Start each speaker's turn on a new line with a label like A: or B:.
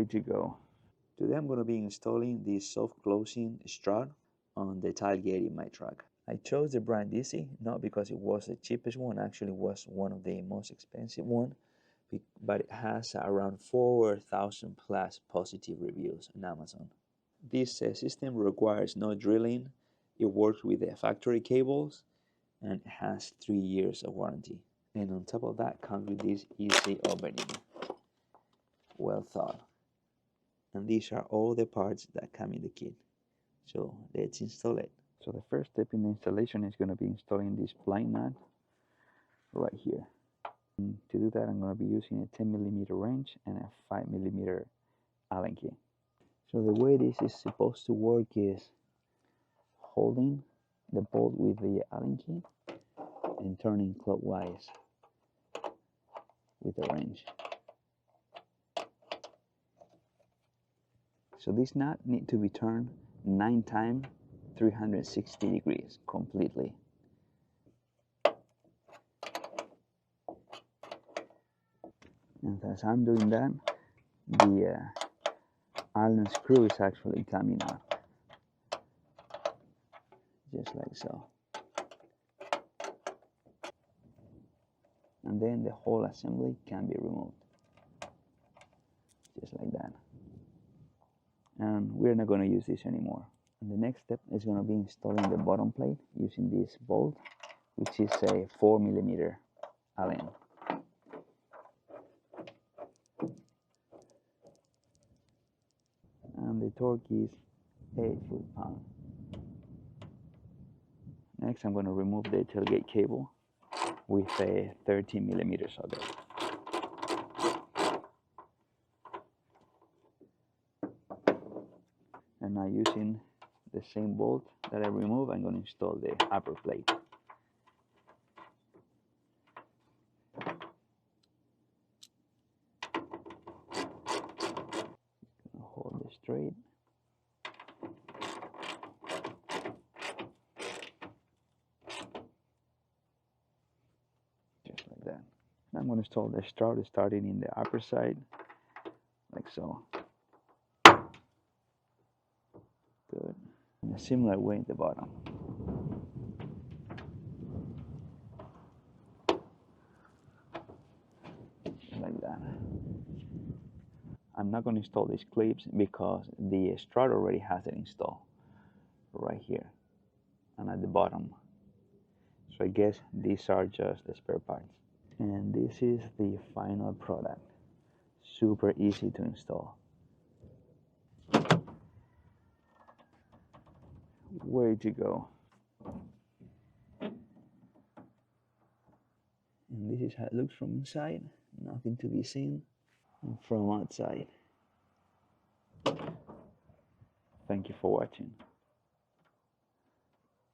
A: to go. Today I'm going to be installing this soft closing strut on the tailgate in my truck. I chose the brand Easy, not because it was the cheapest one, actually it was one of the most expensive one, but it has around 4,000 plus positive reviews on Amazon. This system requires no drilling, it works with the factory cables, and it has 3 years of warranty. And on top of that comes with this easy opening, well thought. And these are all the parts that come in the kit. So let's install it. So the first step in the installation is going to be installing this blind nut right here. And to do that, I'm going to be using a 10mm wrench and a 5mm Allen key. So the way this is supposed to work is holding the bolt with the Allen key and turning clockwise with the wrench. So this nut needs to be turned 9 times 360 degrees completely. And as I'm doing that, the Allen screw is actually coming out, just like so. And then the whole assembly can be removed, just like that. And we're not going to use this anymore. And the next step is going to be installing the bottom plate using this bolt, which is a 4mm Allen. And the torque is 8 foot-pounds. Next, I'm going to remove the tailgate cable with a 13mm socket. And now, using the same bolt that I removed, I'm going to install the upper plate. Hold it straight. Just like that. Now I'm going to install the strut starting in the upper side, like so. Good. In a similar way at the bottom. Like that. I'm not going to install these clips because the strut already has it installed right here and at the bottom. So I guess these are just the spare parts. And this is the final product. Super easy to install. Way to go. And this is how it looks from inside. Nothing to be seen. And from outside. Thank you for watching.